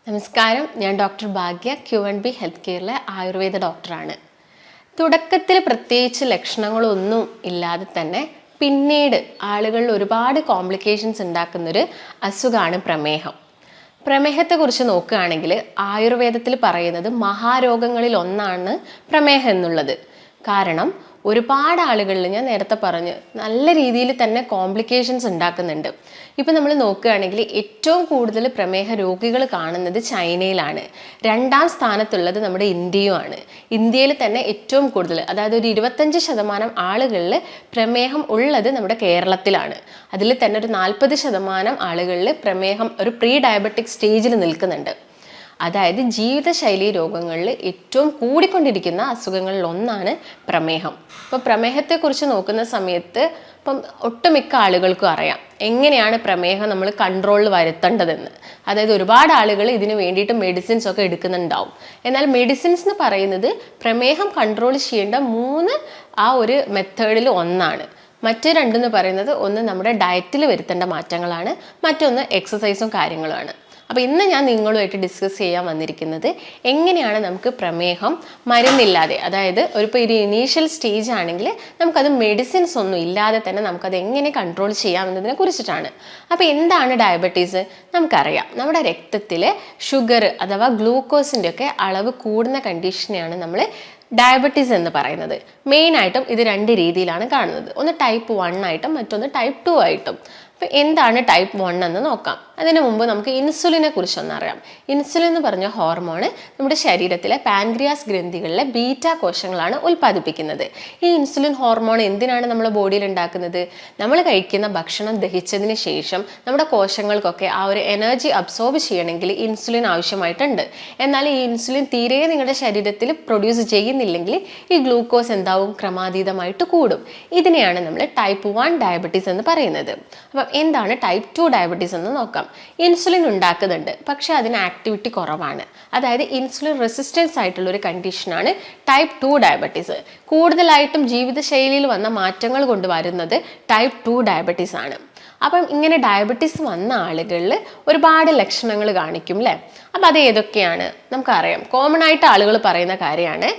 നമസ്കാരം, ഞാൻ ഡോക്ടർ ഭാഗ്യ Q&B health കെയറിലെ Ayurveda ഡോക്ടറാണ്. തുടക്കത്തിൽ പ്രത്യേകിച്ച് ലക്ഷണങ്ങളൊന്നും ഇല്ലാതെ തന്നെ പിന്നീട് ആളുകളിൽ ഒരുപാട് കോംപ്ലിക്കേഷൻസ് ഉണ്ടാക്കുന്നൊരു അസുഖമാണ് പ്രമേഹം. പ്രമേഹത്തെക്കുറിച്ച് നോക്കുകയാണെങ്കിൽ ആയുർവേദത്തിൽ പറയുന്നത് മഹാരോഗങ്ങളിൽ ഒന്നാണ് പ്രമേഹം എന്നുള്ളത്. കാരണം ഒരുപാട് ആളുകളിൽ ഞാൻ നേരത്തെ പറഞ്ഞു നല്ല രീതിയിൽ തന്നെ കോംപ്ലിക്കേഷൻസ് ഉണ്ടാക്കുന്നുണ്ട്. ഇപ്പം നമ്മൾ നോക്കുകയാണെങ്കിൽ ഏറ്റവും കൂടുതൽ പ്രമേഹ രോഗികൾ കാണുന്നത് ചൈനയിലാണ്. രണ്ടാം സ്ഥാനത്തുള്ളത് നമ്മുടെ ഇന്ത്യയുമാണ്. ഇന്ത്യയിൽ തന്നെ ഏറ്റവും കൂടുതൽ, അതായത് ഒരു 25% ആളുകളിൽ പ്രമേഹം ഉള്ളത് നമ്മുടെ കേരളത്തിലാണ്. അതിൽ തന്നെ ഒരു 40% ആളുകളിൽ പ്രമേഹം ഒരു പ്രീ ഡയബറ്റിക് സ്റ്റേജിൽ നിൽക്കുന്നുണ്ട്. അതായത് ജീവിതശൈലി രോഗങ്ങളിൽ ഏറ്റവും കൂടിക്കൊണ്ടിരിക്കുന്ന അസുഖങ്ങളിൽ ഒന്നാണ് പ്രമേഹം. അപ്പോൾ പ്രമേഹത്തെക്കുറിച്ച് നോക്കുന്ന സമയത്ത് ഒട്ടുമിക്ക ആളുകൾക്കും അറിയാം എങ്ങനെയാണ് പ്രമേഹം നമ്മൾ കൺട്രോളിൽ വരുത്തേണ്ടതെന്ന്. അതായത് ഒരുപാട് ആളുകൾ ഇതിന് വേണ്ടിയിട്ട് മെഡിസിൻസ് ഒക്കെ എടുക്കുന്നുണ്ടാവും. എന്നാൽ മെഡിസിൻസ് എന്ന് പറയുന്നത് പ്രമേഹം കൺട്രോൾ ചെയ്യേണ്ട 3 ഒരു മെത്തേഡിൽ ഒന്നാണ്. മറ്റു രണ്ടെന്ന് പറയുന്നത് ഒന്ന് നമ്മുടെ ഡയറ്റിൽ വരുത്തേണ്ട മാറ്റങ്ങളാണ്, മറ്റൊന്ന് എക്സസൈസും കാര്യങ്ങളുമാണ്. അപ്പോൾ ഇന്ന് ഞാൻ നിങ്ങളുമായിട്ട് ഡിസ്കസ് ചെയ്യാൻ വന്നിരിക്കുന്നത് എങ്ങനെയാണ് നമുക്ക് പ്രമേഹം മരുന്നില്ലാതെ, അതായത് ഒരു ഇനീഷ്യൽ സ്റ്റേജ് ആണെങ്കിൽ നമുക്കത് മെഡിസിൻസ് ഒന്നും ഇല്ലാതെ തന്നെ നമുക്കത് എങ്ങനെ കൺട്രോൾ ചെയ്യാമെന്നതിനെ കുറിച്ചിട്ടാണ്. അപ്പോൾ എന്താണ് ഡയബറ്റീസ്? നമുക്കറിയാം നമ്മുടെ രക്തത്തിൽ ഷുഗർ അഥവാ ഗ്ലൂക്കോസിൻ്റെ ഒക്കെ അളവ് കൂടുന്ന കണ്ടീഷനെയാണ് നമ്മൾ ഡയബറ്റീസ് എന്ന് പറയുന്നത്. മെയിനായിട്ടും ഇത് 2 രീതിയിലാണ് കാണുന്നത്. ഒന്ന് ടൈപ്പ് 1 ആയിട്ടും മറ്റൊന്ന് ടൈപ്പ് 2 ആയിട്ടും. അപ്പോൾ എന്താണ് ടൈപ്പ് 1 എന്ന് നോക്കാം. അതിനു മുമ്പ് നമുക്ക് ഇൻസുലിനെ കുറിച്ചൊന്നറിയാം. ഇൻസുലിൻ എന്ന് പറഞ്ഞ ഹോർമോൺ നമ്മുടെ ശരീരത്തിലെ പാൻക്രിയാസ് ഗ്രന്ഥികളിലെ ബീറ്റ കോശങ്ങളാണ് ഉൽപ്പാദിപ്പിക്കുന്നത്. ഈ ഇൻസുലിൻ ഹോർമോൺ എന്തിനാണ് നമ്മുടെ ബോഡിയിൽ ഉണ്ടാക്കുന്നത്? നമ്മൾ കഴിക്കുന്ന ഭക്ഷണം ദഹിച്ചതിന് ശേഷം നമ്മുടെ കോശങ്ങൾക്കൊക്കെ ആ ഒരു എനർജി അബ്സോർബ് ചെയ്യണമെങ്കിൽ ഇൻസുലിൻ ആവശ്യമായിട്ടുണ്ട്. എന്നാൽ ഈ ഇൻസുലിൻ തീരെ നിങ്ങളുടെ ശരീരത്തിൽ പ്രൊഡ്യൂസ് ചെയ്യുന്നില്ലെങ്കിൽ ഈ ഗ്ലൂക്കോസ് എന്താവും? ക്രമാതീതമായിട്ട് കൂടും. ഇതിനെയാണ് നമ്മൾ ടൈപ്പ് 1 ഡയബറ്റീസ് എന്ന് പറയുന്നത്. അപ്പം എന്താണ് ടൈപ്പ് 2 ഡയബറ്റീസ് എന്ന് നോക്കാം. ഇൻസുലിൻ ഉണ്ടാക്കുന്നുണ്ട്, പക്ഷെ അതിന് ആക്ടിവിറ്റി കുറവാണ്. അതായത് ഇൻസുലിൻ റെസിസ്റ്റൻസ് ആയിട്ടുള്ള ഒരു കണ്ടീഷനാണ് ടൈപ്പ് 2 ഡയബറ്റീസ്. കൂടുതലായിട്ടും ജീവിതശൈലിയിൽ വന്ന മാറ്റങ്ങൾ കൊണ്ട് വരുന്നത് ടൈപ്പ് 2 ഡയബറ്റീസ് ആണ്. അപ്പം ഇങ്ങനെ ഡയബറ്റീസ് വന്ന ആളുകളിൽ ഒരുപാട് ലക്ഷണങ്ങൾ കാണിക്കും അല്ലേ? അപ്പം അത് ഏതൊക്കെയാണ് നമുക്കറിയാം. കോമൺ ആയിട്ട് ആളുകൾ പറയുന്ന കാര്യമാണ്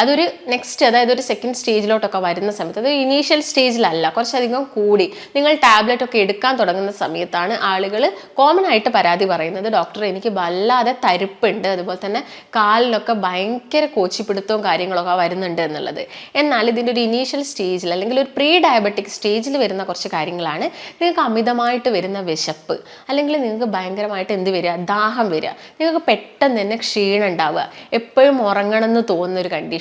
അതൊരു നെക്സ്റ്റ്, അതായത് ഒരു സെക്കൻഡ് സ്റ്റേജിലോട്ടൊക്കെ വരുന്ന സമയത്ത്, അത് ഇനീഷ്യൽ സ്റ്റേജിലല്ല, കുറച്ചധികം കൂടി നിങ്ങൾ ടാബ്ലറ്റ് ഒക്കെ എടുക്കാൻ തുടങ്ങുന്ന സമയത്താണ് ആളുകൾ കോമൺ ആയിട്ട് പരാതി പറയുന്നത്, ഡോക്ടർ എനിക്ക് വല്ലാതെ തരിപ്പുണ്ട്, അതുപോലെ തന്നെ കാലിലൊക്കെ ഭയങ്കര കോച്ചിപ്പിടുത്തവും കാര്യങ്ങളൊക്കെ വരുന്നുണ്ട് എന്നുള്ളത്. എന്നാൽ ഇതിൻ്റെ ഒരു ഇനീഷ്യൽ സ്റ്റേജിൽ അല്ലെങ്കിൽ ഒരു പ്രീ ഡയബറ്റിക് സ്റ്റേജിൽ വരുന്ന കുറച്ച് കാര്യങ്ങളാണ്. നിങ്ങൾക്ക് അമിതമായിട്ട് വരുന്ന വിശപ്പ്, അല്ലെങ്കിൽ നിങ്ങൾക്ക് ഭയങ്കരമായിട്ട് എന്ത് വരിക? ദാഹം വരിക, നിങ്ങൾക്ക് പെട്ടെന്ന് തന്നെ ക്ഷീണം ഉണ്ടാവുക, എപ്പോഴും ഉറങ്ങണം എന്ന് തോന്നുന്ന ഒരു കണ്ടീഷൻ.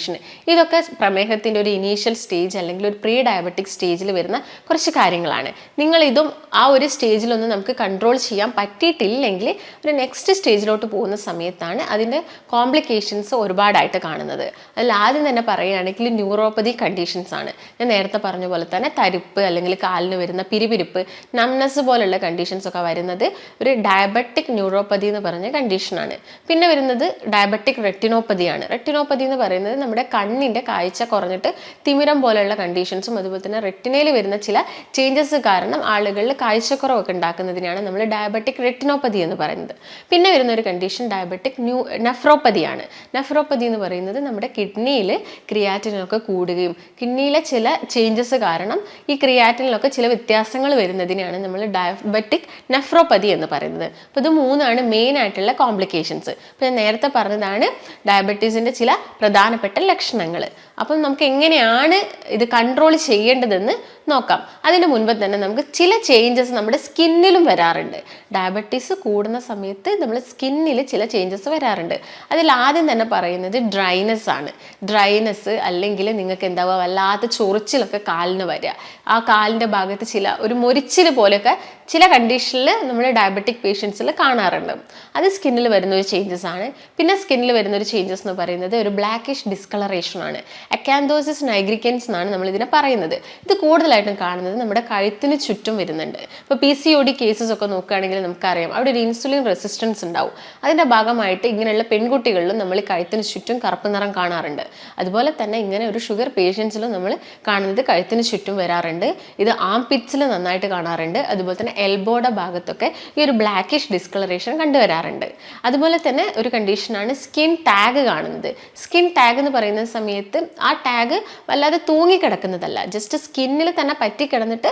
ഇതൊക്കെ പ്രമേഹത്തിൻ്റെ ഒരു ഇനീഷ്യൽ സ്റ്റേജ് അല്ലെങ്കിൽ ഒരു പ്രീ ഡയബറ്റിക് സ്റ്റേജിൽ വരുന്ന കുറച്ച് കാര്യങ്ങളാണ്. നിങ്ങൾ ഇതും ആ ഒരു സ്റ്റേജിലൊന്നും നമുക്ക് കൺട്രോൾ ചെയ്യാൻ പറ്റിയിട്ടില്ലെങ്കിൽ ഒരു നെക്സ്റ്റ് സ്റ്റേജിലോട്ട് പോകുന്ന സമയത്താണ് അതിൻ്റെ കോംപ്ലിക്കേഷൻസ് ഒരുപാടായിട്ട് കാണുന്നത്. അതിൽ ആദ്യം തന്നെ പറയുകയാണെങ്കിൽ ന്യൂറോപ്പതി കണ്ടീഷൻസ് ആണ്. ഞാൻ നേരത്തെ പറഞ്ഞ പോലെ തന്നെ തരിപ്പ് അല്ലെങ്കിൽ കാലിന് വരുന്ന പിരിപിരിപ്പ്, നംനെസ് പോലുള്ള കണ്ടീഷൻസ് ഒക്കെ വരുന്നത് ഒരു ഡയബറ്റിക് ന്യൂറോപ്പതി എന്ന് പറഞ്ഞ കണ്ടീഷനാണ്. പിന്നെ വരുന്നത് ഡയബറ്റിക് റെറ്റിനോപ്പതിയാണ്. റെറ്റിനോപ്പതി എന്ന് പറയുന്നത് നമ്മുടെ കണ്ണിൻ്റെ കാഴ്ച കുറഞ്ഞിട്ട് തിമിരം പോലെയുള്ള കണ്ടീഷൻസും അതുപോലെ തന്നെ റെറ്റിനയിൽ വരുന്ന ചില ചേഞ്ചസ് കാരണം ആളുകളിൽ കാഴ്ചക്കുറവൊക്കെ ഉണ്ടാക്കുന്നതിനാണ് നമ്മൾ ഡയബറ്റിക് റെറ്റിനോപ്പതി എന്ന് പറയുന്നത്. പിന്നെ വരുന്ന ഒരു കണ്ടീഷൻ ഡയബറ്റിക് നെഫ്രോപ്പതിയാണ്. നെഫ്രോപ്പതി എന്ന് പറയുന്നത് നമ്മുടെ കിഡ്നിയിൽ ക്രിയാറ്റിനൊക്കെ കൂടുകയും കിഡ്നിയിലെ ചില ചേഞ്ചസ് കാരണം ഈ ക്രിയാറ്റിനിലൊക്കെ ചില വ്യത്യാസങ്ങൾ വരുന്നതിനാണ് നമ്മൾ ഡയബറ്റിക് നെഫ്രോപ്പതി എന്ന് പറയുന്നത്. അപ്പോൾ ഇത് 3 മെയിൻ ആയിട്ടുള്ള കോംപ്ലിക്കേഷൻസ്. അപ്പോൾ ഞാൻ നേരത്തെ പറഞ്ഞതാണ് ഡയബറ്റീസിൻ്റെ ചില പ്രധാനപ്പെട്ട ലക്ഷണങ്ങൾ. അപ്പം നമുക്ക് എങ്ങനെയാണ് ഇത് കൺട്രോൾ ചെയ്യേണ്ടതെന്ന് നോക്കാം. അതിന് മുൻപ് തന്നെ നമുക്ക് ചില ചേഞ്ചസ് നമ്മുടെ സ്കിന്നിലും വരാറുണ്ട്. ഡയബറ്റീസ് കൂടുന്ന സമയത്ത് നമ്മുടെ സ്കിന്നിൽ ചില ചേഞ്ചസ് വരാറുണ്ട്. അതിൽ ആദ്യം തന്നെ പറയുന്നത് ഡ്രൈനെസ് ആണ്. ഡ്രൈനെസ് അല്ലെങ്കിൽ നിങ്ങൾക്ക് എന്താവുക, വല്ലാത്ത ചൊറിച്ചിലൊക്കെ കാലിന് വരിക, ആ കാലിൻ്റെ ഭാഗത്ത് ഒരു മൊരിച്ചിൽ പോലെയൊക്കെ ചില കണ്ടീഷനിൽ നമ്മൾ ഡയബറ്റിക് പേഷ്യൻസിൽ കാണാറുണ്ട്. അത് സ്കിന്നിൽ വരുന്ന ഒരു ചേഞ്ചസ് ആണ്. പിന്നെ സ്കിന്നിൽ വരുന്ന ഒരു ചേഞ്ചസ് എന്ന് പറയുന്നത് ഒരു ബ്ലാക്കിഷ് ഡിസ്കളറേഷൻ ആണ്. അക്കാന്തോസിസ് നൈഗ്രിക്കൻസ് എന്നാണ് നമ്മൾ ഇതിനെ പറയുന്നത്. ഇത് കൂടുതൽ കൂടുതലായിട്ടും കാണുന്നത് നമ്മുടെ കഴുത്തിന് ചുറ്റും വരുന്നുണ്ട്. ഇപ്പോൾ PCOD കേസസ് ഒക്കെ നോക്കുകയാണെങ്കിൽ നമുക്കറിയാം അവിടെ ഒരു ഇൻസുലിൻ റെസിസ്റ്റൻസ് ഉണ്ടാവും. അതിൻ്റെ ഭാഗമായിട്ട് ഇങ്ങനെയുള്ള പെൺകുട്ടികളിലും നമ്മൾ കഴുത്തിന് ചുറ്റും കറുപ്പ് നിറം കാണാറുണ്ട്. അതുപോലെ തന്നെ ഇങ്ങനെ ഒരു ഷുഗർ പേഷ്യൻസിലും നമ്മൾ കാണുന്നത് കഴുത്തിന് ചുറ്റും വരാറുണ്ട്. ഇത് ആംപിറ്റ്സിൽ നന്നായിട്ട് കാണാറുണ്ട്. അതുപോലെ തന്നെ എൽബോയുടെ ഭാഗത്തൊക്കെ ഈ ഒരു ബ്ലാക്കിഷ് ഡിസ്കളറേഷൻ കണ്ടുവരാറുണ്ട്. അതുപോലെ തന്നെ ഒരു കണ്ടീഷനാണ് സ്കിൻ ടാഗ് കാണുന്നത്. സ്കിൻ ടാഗ് എന്ന് പറയുന്ന സമയത്ത് ആ ടാഗ് വല്ലാതെ തൂങ്ങിക്കിടക്കുന്നതല്ല, ജസ്റ്റ് സ്കിന്നിൽ തന്നെ പറ്റിക്കിടന്നിട്ട്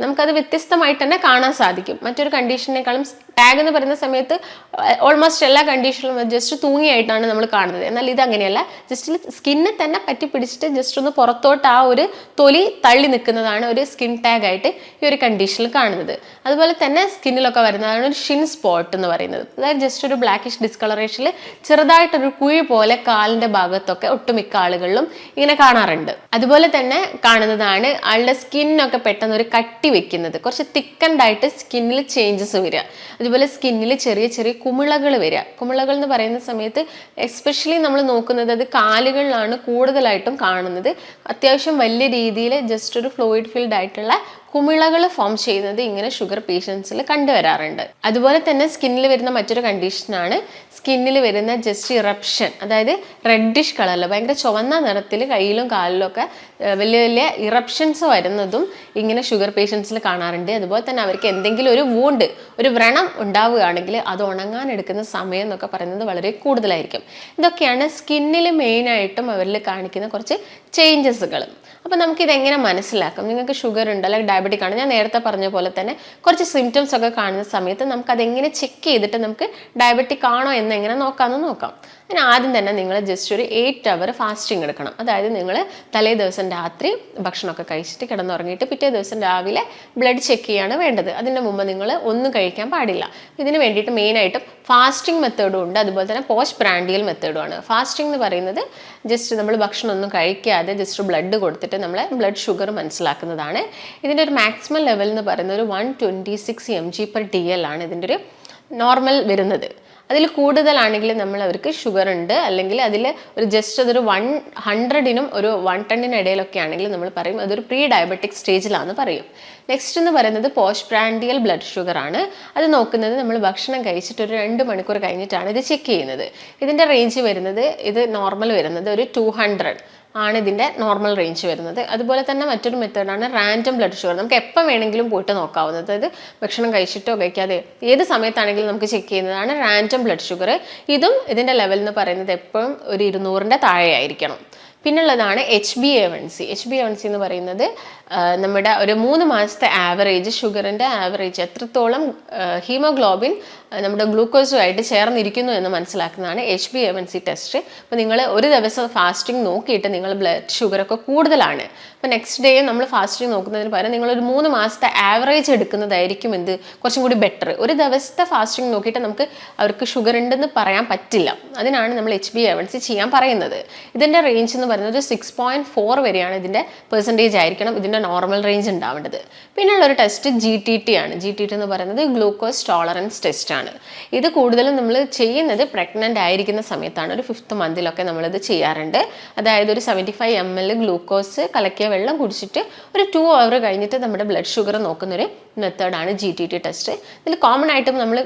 നമുക്കത് വ്യത്യസ്തമായിട്ട് തന്നെ കാണാൻ സാധിക്കും. മറ്റൊരു കണ്ടീഷനേക്കാളും ടാഗ് എന്ന് പറയുന്ന സമയത്ത് ഓൾമോസ്റ്റ് എല്ലാ കണ്ടീഷനിലും ജസ്റ്റ് തൂങ്ങിയായിട്ടാണ് നമ്മൾ കാണുന്നത്. എന്നാൽ ഇത് അങ്ങനെയല്ല, ജസ്റ്റ് സ്കിന്നിൽ തന്നെ പറ്റി പിടിച്ചിട്ട് ജസ്റ്റ് ഒന്ന് പുറത്തോട്ട് ആ ഒരു തൊലി തള്ളി നിൽക്കുന്നതാണ് ഒരു സ്കിൻ ടാഗ് ആയിട്ട് ഈ ഒരു കണ്ടീഷനിൽ കാണുന്നത്. അതുപോലെ തന്നെ സ്കിന്നിലൊക്കെ വരുന്നതാണ് ഒരു ഷിൻ സ്പോട്ട് എന്ന് പറയുന്നത്. അതായത് ജസ്റ്റ് ഒരു ബ്ലാക്കിഷ് ഡിസ്കളറേഷനിൽ ചെറുതായിട്ടൊരു കുഴി പോലെ കാലിൻ്റെ ഭാഗത്തൊക്കെ ഒട്ടുമിക്ക ആളുകളിലും ഇങ്ങനെ കാണാറുണ്ട്. അതുപോലെ തന്നെ കാണുന്നതാണ് ആളുടെ സ്കിന്നൊക്കെ പെട്ടെന്ന് ഒരു കട്ടി വെക്കുന്നത്, കുറച്ച് തിക്കൻഡായിട്ട് സ്കിന്നിൽ ചേഞ്ചസ് വരിക. അതുപോലെ സ്കിന്നിൽ ചെറിയ ചെറിയ കുമിളകൾ വരിക. കുമിളകൾ എന്ന് പറയുന്ന സമയത്ത് എസ്പെഷ്യലി നമ്മൾ നോക്കുന്നത് അത് കാലുകളിലാണ് കൂടുതലായിട്ടും കാണുന്നത്. അത്യാവശ്യം വലിയ രീതിയിൽ ജസ്റ്റ് ഒരു ഫ്ലൂയിഡ് ഫിൽഡ് ആയിട്ടുള്ള കുമിളകൾ ഫോം ചെയ്യുന്നത് ഇങ്ങനെ ഷുഗർ പേഷ്യൻസിൽ കണ്ടുവരാറുണ്ട്. അതുപോലെ തന്നെ സ്കിന്നിൽ വരുന്ന മറ്റൊരു കണ്ടീഷനാണ് സ്കിന്നിൽ വരുന്ന ജസ്റ്റ് ഇറപ്ഷൻ, അതായത് റെഡിഷ് കളറിൽ ഭയങ്കര ചുവന്ന നിറത്തിൽ കയ്യിലും കാലിലും ഒക്കെ വലിയ വലിയ ഇറപ്ഷൻസ് വരുന്നതും ഇങ്ങനെ ഷുഗർ പേഷ്യൻസിൽ കാണാറുണ്ട്. അതുപോലെ തന്നെ അവർക്ക് എന്തെങ്കിലും ഒരു വൂണ്ട്, ഒരു വ്രണം ഉണ്ടാവുകയാണെങ്കിൽ അത് ഉണങ്ങാൻ എടുക്കുന്ന സമയം എന്നൊക്കെ പറയുന്നത് വളരെ കൂടുതലായിരിക്കും. ഇതൊക്കെയാണ് സ്കിന്നിൽ മെയിനായിട്ടും അവരിൽ കാണിക്കുന്ന കുറച്ച് ചേഞ്ചസുകൾ. അപ്പോൾ നമുക്കിതെങ്ങനെ മനസ്സിലാക്കാം? നിങ്ങൾക്ക് ഷുഗർ ഉണ്ട് അല്ലെങ്കിൽ ഡയബറ്റിക് ആണ്, ഞാൻ നേരത്തെ പറഞ്ഞ പോലെ തന്നെ കുറച്ച് സിംറ്റംസ് ഒക്കെ കാണുന്ന സമയത്ത് നമുക്കതെങ്ങനെ ചെക്ക് ചെയ്തിട്ട് നമുക്ക് ഡയബറ്റിക് ആണോ എന്ന് എങ്ങനെ നോക്കാമെന്ന് നോക്കാം. അതിന് ആദ്യം തന്നെ നിങ്ങൾ ജസ്റ്റ് ഒരു 8 hour ഫാസ്റ്റിംഗ് എടുക്കണം. അതായത് നിങ്ങൾ തലേ ദിവസം രാത്രി ഭക്ഷണമൊക്കെ കഴിച്ചിട്ട് കിടന്നുറങ്ങിയിട്ട് പിറ്റേ ദിവസം രാവിലെ ബ്ലഡ് ചെക്ക് ചെയ്യാണ് വേണ്ടത്. അതിൻ്റെ മുമ്പ് നിങ്ങൾ ഒന്നും കഴിക്കാൻ പാടില്ല. ഇതിന് വേണ്ടിയിട്ട് മെയിനായിട്ടും ഫാസ്റ്റിംഗ് മെത്തേഡും ഉണ്ട്, അതുപോലെ തന്നെ പോസ്റ്റ് പ്രാൻഡിയൽ മെത്തേഡുമാണ്. ഫാസ്റ്റിംഗ് എന്ന് പറയുന്നത് ജസ്റ്റ് നമ്മൾ ഭക്ഷണം ഒന്നും കഴിക്കാതെ ജസ്റ്റ് ബ്ലഡ് കൊടുത്തിട്ട് നമ്മളെ ബ്ലഡ് ഷുഗർ മനസ്സിലാക്കുന്നതാണ്. ഇതിൻ്റെ ഒരു മാക്സിമം ലെവൽ എന്ന് പറയുന്നത് ഒരു 126 mg/dl ആണ് ഇതിൻ്റെ ഒരു നോർമൽ വരുന്നത്. അതിൽ കൂടുതലാണെങ്കിൽ നമ്മൾ അവർക്ക് ഷുഗർ ഉണ്ട്, അല്ലെങ്കിൽ അതിൽ ഒരു ജസ്റ്റ് അതൊരു 100നും ഒരു 110നും ഇടയിലൊക്കെ ആണെങ്കിൽ നമ്മൾ പറയും അതൊരു പ്രീ ഡയബറ്റിക് സ്റ്റേജിലാണെന്ന് പറയും. നെക്സ്റ്റ് എന്ന് പറയുന്നത് പോസ്റ്റ് പ്രാൻഡിയൽ ബ്ലഡ് ഷുഗർ ആണ്. അത് നോക്കുന്നത് നമ്മൾ ഭക്ഷണം കഴിച്ചിട്ട് ഒരു 2 മണിക്കൂർ കഴിഞ്ഞിട്ടാണ് ഇത് ചെക്ക് ചെയ്യുന്നത്. ഇതിൻ്റെ റേഞ്ച് വരുന്നത്, ഇത് നോർമൽ വരുന്നത് ഒരു 200 ആണ് ഇതിൻ്റെ നോർമൽ റേഞ്ച് വരുന്നത്. അതുപോലെ തന്നെ മറ്റൊരു മെത്തേഡാണ് റാൻഡം ബ്ലഡ് ഷുഗർ. നമുക്ക് എപ്പോൾ വേണമെങ്കിലും പോയിട്ട് നോക്കാവുന്നത്, അതായത് ഭക്ഷണം കഴിച്ചിട്ടോ കഴിക്കാതെ ഏത് സമയത്താണെങ്കിലും നമുക്ക് ചെക്ക് ചെയ്യുന്നതാണ് റാൻഡം ബ്ലഡ് ഷുഗർ. ഇതും ഇതിൻ്റെ ലെവൽ എന്ന് പറയുന്നത് എപ്പോഴും ഒരു 200ൻ്റെ താഴെ ആയിരിക്കണം. പിന്നുള്ളതാണ് HbA1c. HbA1c എന്ന് പറയുന്നത് നമ്മുടെ ഒരു 3 മാസത്തെ ആവറേജ് ഷുഗറിൻ്റെ ആവറേജ് എത്രത്തോളം ഹീമോഗ്ലോബിൻ നമ്മുടെ ഗ്ലൂക്കോസുമായിട്ട് ചേർന്നിരിക്കുന്നു എന്ന് മനസ്സിലാക്കുന്നതാണ് HbA1c ടെസ്റ്റ്. അപ്പോൾ നിങ്ങൾ ഒരു ദിവസം ഫാസ്റ്റിംഗ് നോക്കിയിട്ട് നിങ്ങൾ ബ്ലഡ് ഷുഗറൊക്കെ കൂടുതലാണ്, അപ്പോൾ നെക്സ്റ്റ് ഡേ നമ്മൾ ഫാസ്റ്റിംഗ് നോക്കുന്നതിന് പകരം നിങ്ങളൊരു 3 മാസത്തെ ആവറേജ് എടുക്കുന്നതായിരിക്കും കുറച്ചും കൂടി ബെറ്റർ. ഒരു ദിവസത്തെ ഫാസ്റ്റിംഗ് നോക്കിയിട്ട് നമുക്ക് അവർക്ക് ഷുഗർ ഉണ്ടെന്ന് പറയാൻ പറ്റില്ല. അതിനാണ് നമ്മൾ HbA1c ചെയ്യാൻ പറയുന്നത്. ഇതിൻ്റെ റേഞ്ച് എന്ന് പറയുന്നത് 6.4 വരെയാണ് ഇതിൻ്റെ പെർസെൻറ്റേജ് ആയിരിക്കണം ഇതിൻ്റെ നോർമൽ റേഞ്ച് ഉണ്ടാവേണ്ടത്. പിന്നെയുള്ള ഒരു ടെസ്റ്റ് GTT ആണ്. GTT എന്ന് പറയുന്നത് ഗ്ലൂക്കോസ് ടോളറൻസ് ടെസ്റ്റ് ആണ്. ഇത് കൂടുതലും നമ്മൾ ചെയ്യുന്നത് പ്രഗ്നൻ്റ് ആയിരിക്കുന്ന സമയത്താണ്. ഒരു 5th മന്തിലൊക്കെ നമ്മളിത് ചെയ്യാറുണ്ട്. അതായത് ഒരു 75 ml ഗ്ലൂക്കോസ് കലക്കിയ വെള്ളം കുടിച്ചിട്ട് ഒരു 2 hour കഴിഞ്ഞിട്ട് നമ്മുടെ ബ്ലഡ് ഷുഗർ നോക്കുന്നൊരു മെത്തേഡാണ് GTT ടെസ്റ്റ്. ഇതിൽ കോമൺ ആയിട്ടും നമ്മൾ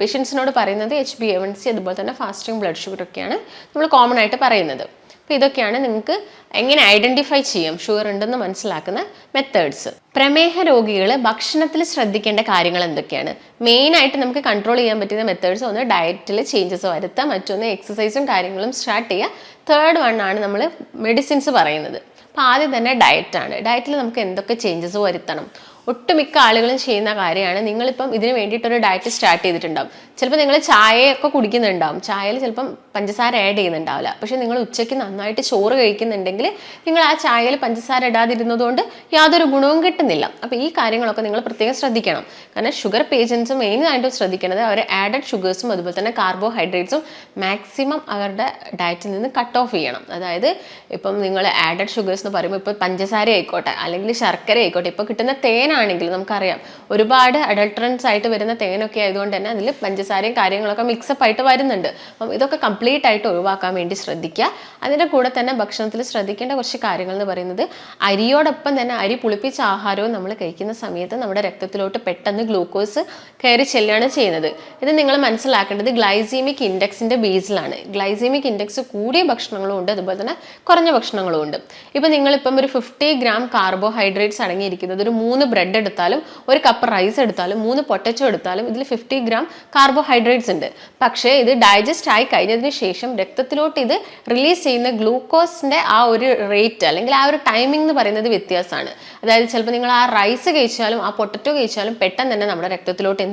പേഷ്യൻസിനോട് പറയുന്നത് HbA1c അതുപോലെ തന്നെ ഫാസ്റ്റിംഗ് ബ്ലഡ് ഷുഗർ ഒക്കെയാണ് നമ്മൾ കോമൺ ആയിട്ട് പറയുന്നത്. അപ്പോൾ ഇതൊക്കെയാണ് നിങ്ങൾക്ക് എങ്ങനെ ഐഡൻറ്റിഫൈ ചെയ്യാം ഷുഗർ ഉണ്ടെന്ന് മനസ്സിലാക്കുന്ന മെത്തേഡ്സ്. പ്രമേഹ രോഗികൾ ഭക്ഷണത്തിൽ ശ്രദ്ധിക്കേണ്ട കാര്യങ്ങൾ എന്തൊക്കെയാണ്? മെയിനായിട്ട് നമുക്ക് കൺട്രോൾ ചെയ്യാൻ പറ്റുന്ന മെത്തേഡ്സ്, ഒന്ന് ഡയറ്റിൽ ചേഞ്ചസ് വരുത്താം, മറ്റൊന്ന് എക്സസൈസും കാര്യങ്ങളും സ്റ്റാർട്ട് ചെയ്യുക. 3rd വൺ ആണ് നമ്മൾ മെഡിസിൻസ് പറയുന്നത്. അപ്പോൾ ആദ്യം തന്നെ ഡയറ്റാണ്. ഡയറ്റിൽ നമുക്ക് എന്തൊക്കെ ചേഞ്ചസ് വരുത്തണം? ഒട്ടുമിക്ക ആളുകളും ചെയ്യുന്ന കാര്യമാണ്, നിങ്ങളിപ്പം ഇതിന് വേണ്ടിയിട്ടൊരു ഡയറ്റ് സ്റ്റാർട്ട് ചെയ്തിട്ടുണ്ടാവും. ചിലപ്പോൾ നിങ്ങൾ ചായയൊക്കെ കുടിക്കുന്നുണ്ടാവും, ചായയിൽ ചിലപ്പം പഞ്ചസാര ആഡ് ചെയ്യുന്നുണ്ടാവില്ല. പക്ഷേ നിങ്ങൾ ഉച്ചയ്ക്ക് നന്നായിട്ട് ചോറ് കഴിക്കുന്നുണ്ടെങ്കിൽ നിങ്ങൾ ആ ചായയിൽ പഞ്ചസാര ഇടാതിരുന്നതുകൊണ്ട് യാതൊരു ഗുണവും കിട്ടുന്നില്ല. അപ്പോൾ ഈ കാര്യങ്ങളൊക്കെ നിങ്ങൾ പ്രത്യേകം ശ്രദ്ധിക്കണം. കാരണം ഷുഗർ പേഷ്യൻസ് മെയിനായിട്ടും ശ്രദ്ധിക്കുന്നത് അവർ ആഡഡ് ഷുഗേഴ്സും അതുപോലെ തന്നെ കാർബോഹൈഡ്രേറ്റ്സും മാക്സിമം അവരുടെ ഡയറ്റിൽ നിന്ന് കട്ട് ഓഫ് ചെയ്യണം. അതായത് ഇപ്പം നിങ്ങൾ ആഡഡ് ഷുഗേഴ്സ് എന്ന് പറയുമ്പോൾ ഇപ്പോൾ പഞ്ചസാര ആയിക്കോട്ടെ അല്ലെങ്കിൽ ശർക്കര ആയിക്കോട്ടെ, ഇപ്പോൾ കിട്ടുന്ന തേനാണ് തേനാണെങ്കിൽ നമുക്കറിയാം ഒരുപാട് അഡൾട്രൻസ് ആയിട്ട് വരുന്ന തേനൊക്കെ ആയതുകൊണ്ട് തന്നെ അതിൽ പഞ്ചസാരയും കാര്യങ്ങളൊക്കെ മിക്സപ്പ് ആയിട്ട് വരുന്നുണ്ട്. അപ്പം ഇതൊക്കെ കംപ്ലീറ്റ് ആയിട്ട് ഒഴിവാക്കാൻ വേണ്ടി ശ്രദ്ധിക്കുക. അതിൻ്റെ കൂടെ തന്നെ ഭക്ഷണത്തിൽ ശ്രദ്ധിക്കേണ്ട കുറച്ച് കാര്യങ്ങൾ എന്ന് പറയുന്നത് അരിയോടൊപ്പം തന്നെ അരി പുളിപ്പിച്ച ആഹാരവും നമ്മൾ കഴിക്കുന്ന സമയത്ത് നമ്മുടെ രക്തത്തിലോട്ട് പെട്ടെന്ന് ഗ്ലൂക്കോസ് കയറി ചെല്ലുകയാണ് ചെയ്യുന്നത്. ഇത് നിങ്ങൾ മനസ്സിലാക്കേണ്ടത് ഗ്ലൈസീമിക് ഇൻഡെക്സിന്റെ ബേസിലാണ്. ഗ്ലൈസീമിക് ഇൻഡെക്സ് കൂടിയ ഭക്ഷണങ്ങളും ഉണ്ട്, അതുപോലെ തന്നെ കുറഞ്ഞ ഭക്ഷണങ്ങളും ഉണ്ട്. ഇപ്പം നിങ്ങളിപ്പം ഒരു 50 ഗ്രാം കാർബോഹൈഡ്രേറ്റ്സ് അടങ്ങിയിരിക്കുന്നത് ഒരു 3 ബ്രെഡ് എടുത്താലും ഒരു കപ്പ് റൈസ് എടുത്താലും 3 പൊട്ടറ്റോ എടുത്താലും ഇതിൽ 50 ഗ്രാം കാർബോഹൈഡ്രേറ്റ്സ് ഉണ്ട്. പക്ഷേ ഇത് ഡൈജസ്റ്റ് ആയി കഴിഞ്ഞതിന് ശേഷം രക്തത്തിലോട്ട് ഇത് റിലീസ് ചെയ്യുന്ന ഗ്ലൂക്കോസിന്റെ ആ ഒരു റേറ്റ് അല്ലെങ്കിൽ ആ ഒരു ടൈമിംഗ് എന്ന് പറയുന്നത് വ്യത്യാസമാണ്. അതായത് ചിലപ്പോൾ നിങ്ങൾ ആ റൈസ് കഴിച്ചാലും ആ പൊട്ടറ്റോ കഴിച്ചാലും പെട്ടെന്ന് തന്നെ നമ്മുടെ രക്തത്തിലോട്ട്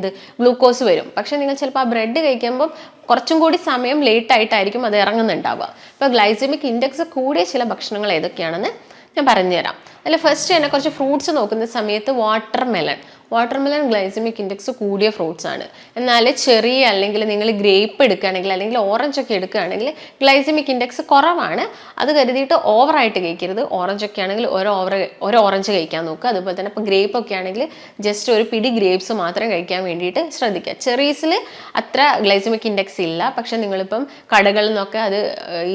ഗ്ലൂക്കോസ് വരും. പക്ഷേ നിങ്ങൾ ചിലപ്പോൾ ആ ബ്രെഡ് കഴിക്കുമ്പോൾ കുറച്ചും കൂടി സമയം ലേറ്റ് ആയിട്ടായിരിക്കും അത് ഇറങ്ങുന്നുണ്ടാവുക. ഇപ്പോൾ ഗ്ലൈസമിക് ഇൻഡെക്സ് കൂടിയ ചില ഭക്ഷണങ്ങൾ ഏതൊക്കെയാണെന്ന് ഞാൻ പറഞ്ഞുതരാം. അതിൽ ഫസ്റ്റ് തന്നെ കുറച്ച് ഫ്രൂട്ട്സ് നോക്കുന്ന സമയത്ത് വാട്ടർമെലൺ ഗ്ലൈസമിക് ഇൻഡെക്സ് കൂടിയ ഫ്രൂട്ട്സ് ആണ്. എന്നാൽ ചെറിയ അല്ലെങ്കിൽ നിങ്ങൾ ഗ്രേപ്പ് എടുക്കുകയാണെങ്കിൽ അല്ലെങ്കിൽ ഓറഞ്ച് ഒക്കെ എടുക്കുകയാണെങ്കിൽ ഗ്ലൈസമിക് ഇൻഡെക്സ് കുറവാണ്. അത് കരുതിയിട്ട് ഓവറായിട്ട് കഴിക്കരുത്. ഓറഞ്ച് ഒക്കെ ആണെങ്കിൽ ഒരു ഓറഞ്ച് കഴിക്കാൻ നോക്കുക. അതുപോലെ തന്നെ ഇപ്പോൾ ഗ്രേപ്പ് ഒക്കെ ആണെങ്കിൽ ജസ്റ്റ് ഒരു പിടി ഗ്രേപ്സ് മാത്രം കഴിക്കാൻ വേണ്ടിയിട്ട് ശ്രദ്ധിക്കുക. ചെറീസിൽ അത്ര ഗ്ലൈസമിക് ഇൻഡെക്സ് ഇല്ല, പക്ഷെ നിങ്ങളിപ്പം കടകളിൽ നിന്നൊക്കെ അത്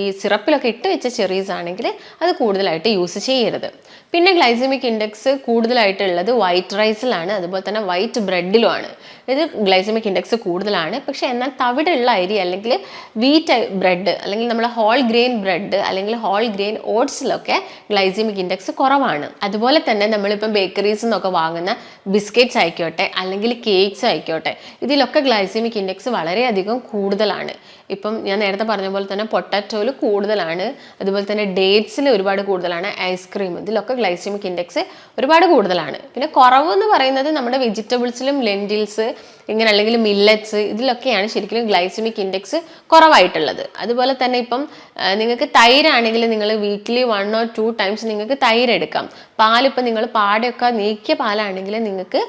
ഈ സിറപ്പിലൊക്കെ ഇട്ട് വെച്ച ചെറീസ് ആണെങ്കിൽ അത് കൂടുതലായിട്ട് യൂസ് ചെയ്യരുത്. പിന്നെ ഗ്ലൈസമിക് ഇൻഡെക്സ് കൂടുതലായിട്ടുള്ളത് വൈറ്റ് റൈസിലാണ്, അതുപോലെ തന്നെ വൈറ്റ് ബ്രെഡിലുമാണ്. ഇത് ഗ്ലൈസമിക് ഇൻഡെക്സ് കൂടുതലാണ്. പക്ഷെ എന്നാൽ തവിടുള്ള അരി അല്ലെങ്കിൽ വീറ്റ് ബ്രെഡ് അല്ലെങ്കിൽ നമ്മൾ ഹോൾ ഗ്രെയിൻ ബ്രെഡ് അല്ലെങ്കിൽ ഹോൾ ഗ്രെയിൻ ഓട്സിലൊക്കെ ഗ്ലൈസമിക് ഇൻഡെക്സ് കുറവാണ്. അതുപോലെ തന്നെ നമ്മളിപ്പം ബേക്കറീസിൽ നിന്നൊക്കെ വാങ്ങുന്ന ബിസ്ക്കറ്റ്സ് ആയിക്കോട്ടെ അല്ലെങ്കിൽ കേക്ക്സ് ആയിക്കോട്ടെ, ഇതിലൊക്കെ ഗ്ലൈസമിക് ഇൻഡെക്സ് വളരെയധികം കൂടുതലാണ്. ഇപ്പം ഞാൻ നേരത്തെ പറഞ്ഞ പോലെ തന്നെ പൊട്ടാറ്റോയിൽ കൂടുതലാണ്, അതുപോലെ തന്നെ ഡേറ്റ്സിൽ ഒരുപാട് കൂടുതലാണ്, ഐസ്ക്രീം ഇതിലൊക്കെ ഗ്ലൈസമിക് ഇൻഡെക്സ് ഒരുപാട് കൂടുതലാണ്. പിന്നെ കുറവ് എന്ന് പറയുന്നത് നമ്മുടെ വെജിറ്റബിൾസിലും ലെൻറ്റിൽസ് ഇങ്ങനെ അല്ലെങ്കിൽ മില്ലറ്റ്സ് ഇതിലൊക്കെയാണ് ശരിക്കും ഗ്ലൈസമിക് ഇൻഡെക്സ് കുറവായിട്ടുള്ളത്. അതുപോലെ തന്നെ ഇപ്പം നിങ്ങൾക്ക് തൈരാണെങ്കിൽ നിങ്ങൾ വീക്ക്ലി 1 or 2 ടൈംസ് നിങ്ങൾക്ക് തൈര് എടുക്കാം. പാലിപ്പോൾ നിങ്ങൾ പാടൊക്കെ നീക്കിയ പാലാണെങ്കിൽ നിങ്ങൾക്ക്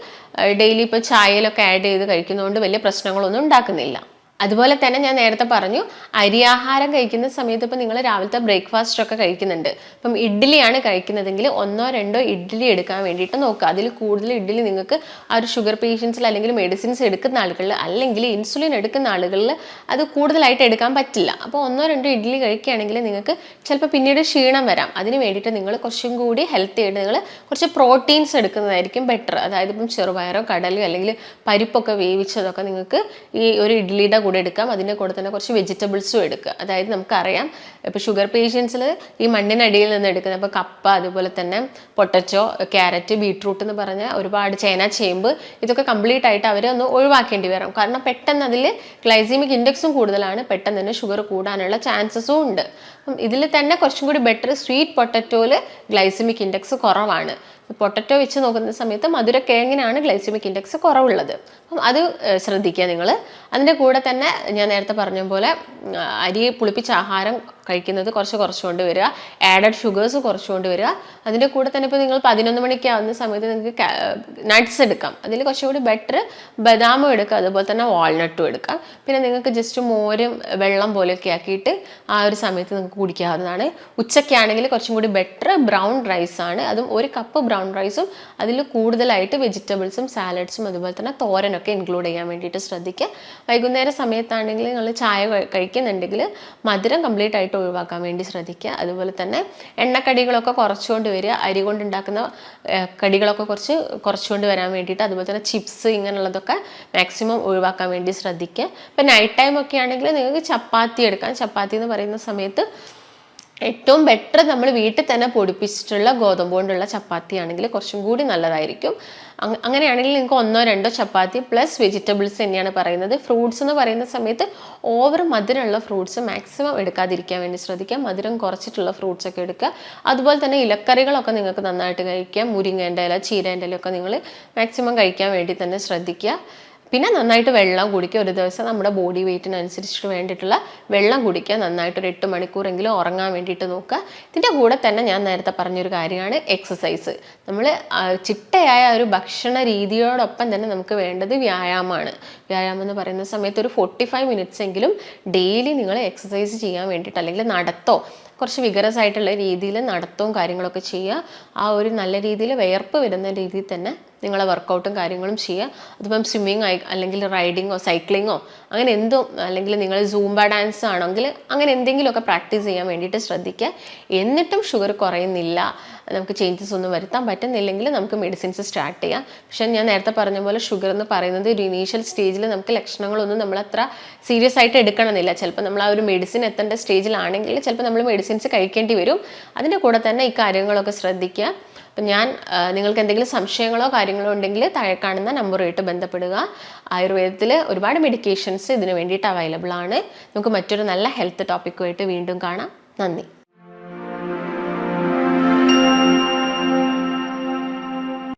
ഡെയിലി ഇപ്പോൾ ചായയിലൊക്കെ ആഡ് ചെയ്ത് കഴിക്കുന്നതുകൊണ്ട് വലിയ പ്രശ്നങ്ങളൊന്നും ഉണ്ടാക്കുന്നില്ല. അതുപോലെ തന്നെ ഞാൻ നേരത്തെ പറഞ്ഞു അരിയാഹാരം കഴിക്കുന്ന സമയത്ത് ഇപ്പം നിങ്ങൾ രാവിലത്തെ ബ്രേക്ക്ഫാസ്റ്റ് ഒക്കെ കഴിക്കുന്നുണ്ട്. ഇപ്പം ഇഡ്ഡലിയാണ് കഴിക്കുന്നതെങ്കിൽ 1 or 2 ഇഡ്ഡലി എടുക്കാൻ വേണ്ടിയിട്ട് നോക്കുക. അതിൽ കൂടുതൽ ഇഡ്ഡലി നിങ്ങൾക്ക് ആ ഒരു ഷുഗർ പേഷ്യൻസിൽ അല്ലെങ്കിൽ മെഡിസിൻസ് എടുക്കുന്ന ആളുകളിൽ അല്ലെങ്കിൽ ഇൻസുലിൻ എടുക്കുന്ന ആളുകളിൽ അത് കൂടുതലായിട്ട് എടുക്കാൻ പറ്റില്ല. അപ്പോൾ 1 or 2 ഇഡ്ഡലി കഴിക്കുകയാണെങ്കിൽ നിങ്ങൾക്ക് ചിലപ്പോൾ പിന്നീട് ക്ഷീണം വരാം. അതിന് വേണ്ടിയിട്ട് നിങ്ങൾ കുറച്ചും കൂടി ഹെൽത്തി ആയിട്ട് നിങ്ങൾ കുറച്ച് പ്രോട്ടീൻസ് എടുക്കുന്നതായിരിക്കും ബെറ്റർ. അതായത് ഇപ്പം ചെറുപയറോ കടലയോ അല്ലെങ്കിൽ പരിപ്പൊക്കെ വേവിച്ചതൊക്കെ നിങ്ങൾക്ക് ഈ ഒരു ഇഡ്ഡലിയുടെ കൂടെ എടുക്കാം. അതിൻ്റെ കൂടെ തന്നെ കുറച്ച് വെജിറ്റബിൾസും എടുക്കുക. അതായത് നമുക്കറിയാം ഇപ്പോൾ ഷുഗർ പേഷ്യൻസിൽ ഈ മണ്ണിനടിയിൽ നിന്ന് എടുക്കുന്ന ഇപ്പോൾ കപ്പ, അതുപോലെ തന്നെ പൊട്ടറ്റോ, ക്യാരറ്റ്, ബീട്രൂട്ട് എന്ന് പറഞ്ഞ ഒരുപാട് ചേന, ചേമ്പ് ഇതൊക്കെ കംപ്ലീറ്റ് ആയിട്ട് അവർ ഒന്ന് ഒഴിവാക്കേണ്ടി വരും. കാരണം പെട്ടെന്ന് അതിൽ ഗ്ലൈസമിക് ഇൻഡെക്സും കൂടുതലാണ്, പെട്ടെന്ന് തന്നെ ഷുഗർ കൂടാനുള്ള ചാൻസസും ഉണ്ട്. അപ്പം ഇതിൽ തന്നെ കുറച്ചും കൂടി ബെറ്റർ സ്വീറ്റ് പൊട്ടറ്റോയിൽ ഗ്ലൈസമിക് ഇൻഡെക്സ് കുറവാണ്. പൊട്ടറ്റോ വെച്ച് നോക്കുന്ന സമയത്ത് മധുരക്കിഴങ്ങിനാണ് ഗ്ലൈസമിക് ഇൻഡെക്സ് കുറവുള്ളത്. അപ്പം അത് ശ്രദ്ധിക്കുക നിങ്ങൾ. അതിൻ്റെ കൂടെ തന്നെ ഞാൻ നേരത്തെ പറഞ്ഞ പോലെ അരി പുളിപ്പിച്ച ആഹാരം കഴിക്കുന്നത് കുറച്ചുകൊണ്ട് വരിക, ആഡഡ് ഷുഗേഴ്സ് കുറച്ചുകൊണ്ട് വരിക. അതിൻ്റെ കൂടെ തന്നെ ഇപ്പോൾ നിങ്ങൾ 11 മണിക്ക് ആവുന്ന സമയത്ത് നിങ്ങൾക്ക് നട്ട്സ് എടുക്കാം. അതിൽ കുറച്ചുകൂടി ബെറ്റർ ബദാമും എടുക്കുക, അതുപോലെ തന്നെ വാൾനട്ടും എടുക്കാം. പിന്നെ നിങ്ങൾക്ക് ജസ്റ്റ് മോരും വെള്ളം പോലെയൊക്കെ ആക്കിയിട്ട് ആ ഒരു സമയത്ത് നിങ്ങൾക്ക് കുടിക്കാവുന്നതാണ്. ഉച്ചയ്ക്കാണെങ്കിൽ കുറച്ചും കൂടി ബെറ്റർ ബ്രൗൺ റൈസാണ്. അതും 1 കപ്പ് ബ്രൗൺ റൈസും അതിൽ കൂടുതലായിട്ട് വെജിറ്റബിൾസും സാലഡ്സും അതുപോലെ തന്നെ തോരനൊക്കെ ഇൻക്ലൂഡ് ചെയ്യാൻ വേണ്ടിയിട്ട് ശ്രദ്ധിക്കുക. വൈകുന്നേര സമയത്താണെങ്കിൽ നിങ്ങൾ ചായ കഴിക്കുന്നുണ്ടെങ്കിൽ മധുരം കംപ്ലീറ്റ് ആയിട്ട് ഒഴിവാക്കാൻ വേണ്ടി ശ്രദ്ധിക്കുക. അതുപോലെ തന്നെ എണ്ണക്കടികളൊക്കെ കുറച്ചുകൊണ്ട് വരിക. അരി കൊണ്ടുണ്ടാക്കുന്ന കടികളൊക്കെ കുറച്ചുകൊണ്ട് വരാൻ വേണ്ടിയിട്ട്, അതുപോലെ തന്നെ ചിപ്സ് ഇങ്ങനെയുള്ളതൊക്കെ മാക്സിമം ഒഴിവാക്കാൻ വേണ്ടി ശ്രദ്ധിക്കുക. ഇപ്പം നൈറ്റ് ടൈം ഒക്കെ ആണെങ്കിൽ നിങ്ങൾക്ക് ചപ്പാത്തി എടുക്കാം. ചപ്പാത്തി എന്ന് പറയുന്ന സമയത്ത് ഏറ്റവും ബെറ്റർ നമ്മൾ വീട്ടിൽ തന്നെ പൊടിപ്പിച്ചിട്ടുള്ള ഗോതമ്പ് കൊണ്ടുള്ള ചപ്പാത്തി ആണെങ്കിൽ കുറച്ചും കൂടി നല്ലതായിരിക്കും. അങ്ങനെയാണെങ്കിൽ നിങ്ങൾക്ക് 1 or 2 ചപ്പാത്തി പ്ലസ് വെജിറ്റബിൾസ് തന്നെയാണ് പറയുന്നത്. ഫ്രൂട്ട്സ് എന്ന് പറയുന്ന സമയത്ത് ഓവർ മധുരമുള്ള ഫ്രൂട്ട്സ് മാക്സിമം എടുക്കാതിരിക്കാൻ വേണ്ടി ശ്രദ്ധിക്കുക. മധുരം കുറച്ചിട്ടുള്ള ഫ്രൂട്ട്സ് ഒക്കെ എടുക്കുക. അതുപോലെ തന്നെ ഇലക്കറികളൊക്കെ നിങ്ങൾക്ക് നന്നായിട്ട് കഴിക്കാം. മുരിങ്ങേൻ്റെ ഇല, ചീരേൻ്റെ ഇലയൊക്കെ നിങ്ങൾ മാക്സിമം കഴിക്കാൻ വേണ്ടി തന്നെ ശ്രദ്ധിക്കുക. പിന്നെ നന്നായിട്ട് വെള്ളം കുടിക്കുക. ഒരു ദിവസം നമ്മുടെ ബോഡി വെയ്റ്റിനനുസരിച്ചിട്ട് വേണ്ടിയിട്ടുള്ള വെള്ളം കുടിക്കുക. നന്നായിട്ട് ഒരു 8 മണിക്കൂറെങ്കിലും ഉറങ്ങാൻ വേണ്ടിയിട്ട് നോക്കുക. ഇതിൻ്റെ കൂടെ തന്നെ ഞാൻ നേരത്തെ പറഞ്ഞൊരു കാര്യമാണ് എക്സസൈസ്. നമ്മൾ ചിട്ടയായ ഒരു ഭക്ഷണ രീതിയോടൊപ്പം തന്നെ നമുക്ക് വേണ്ടത് വ്യായാമമാണ്. വ്യായാമം എന്ന് പറയുന്ന സമയത്ത് ഒരു 45 മിനിറ്റ്സ് എങ്കിലും ഡെയിലി നിങ്ങൾ എക്സസൈസ് ചെയ്യാൻ വേണ്ടിയിട്ട് അല്ലെങ്കിൽ നടത്തോ കുറച്ച് വിഗറസ് ആയിട്ടുള്ള രീതിയിൽ നടത്തവും കാര്യങ്ങളൊക്കെ ചെയ്യുക. ആ ഒരു നല്ല രീതിയിൽ വിയർപ്പ് വരുന്ന രീതിയിൽ തന്നെ നിങ്ങളെ വർക്കൗട്ടും കാര്യങ്ങളും ചെയ്യുക. അതിപ്പം സ്വിമ്മിങ് അല്ലെങ്കിൽ റൈഡിങ്ങോ സൈക്ലിങ്ങോ അങ്ങനെ എന്തോ, അല്ലെങ്കിൽ നിങ്ങൾ സൂംബ ഡാൻസ് ആണെങ്കിൽ അങ്ങനെ എന്തെങ്കിലുമൊക്കെ പ്രാക്ടീസ് ചെയ്യാൻ വേണ്ടിയിട്ട് ശ്രദ്ധിക്കുക. എന്നിട്ടും ഷുഗർ കുറയുന്നില്ല, നമുക്ക് ചേഞ്ചസ് ഒന്നും വരുത്താൻ പറ്റുന്നില്ലെങ്കിൽ നമുക്ക് മെഡിസിൻസ് സ്റ്റാർട്ട് ചെയ്യാം. പക്ഷെ ഞാൻ നേരത്തെ പറഞ്ഞ പോലെ ഷുഗർ എന്ന് പറയുന്നത് ഒരു ഇനീഷ്യൽ സ്റ്റേജിൽ നമുക്ക് ലക്ഷണങ്ങളൊന്നും നമ്മൾ അത്ര സീരിയസ് ആയിട്ട് എടുക്കണമെന്നില്ല. ചിലപ്പോൾ നമ്മൾ ആ ഒരു മെഡിസിൻ എത്തേണ്ട സ്റ്റേജിലാണെങ്കിൽ ചിലപ്പോൾ നമ്മൾ മെഡിസിൻസ് കഴിക്കേണ്ടി വരും. അതിൻ്റെ കൂടെ തന്നെ ഈ കാര്യങ്ങളൊക്കെ ശ്രദ്ധിക്കുക. അപ്പം നിങ്ങൾക്ക് എന്തെങ്കിലും സംശയങ്ങളോ കാര്യങ്ങളോ ഉണ്ടെങ്കിൽ താഴെ കാണുന്ന നമ്പറുമായിട്ട് ബന്ധപ്പെടുക. ആയുർവേദത്തിൽ ഒരുപാട് മെഡിക്കേഷൻസ് ഇതിന് വേണ്ടിയിട്ട് അവൈലബിൾ ആണ്. നമുക്ക് മറ്റൊരു നല്ല ഹെൽത്ത് ടോപ്പിക്കുമായിട്ട് വീണ്ടും കാണാം. നന്ദി.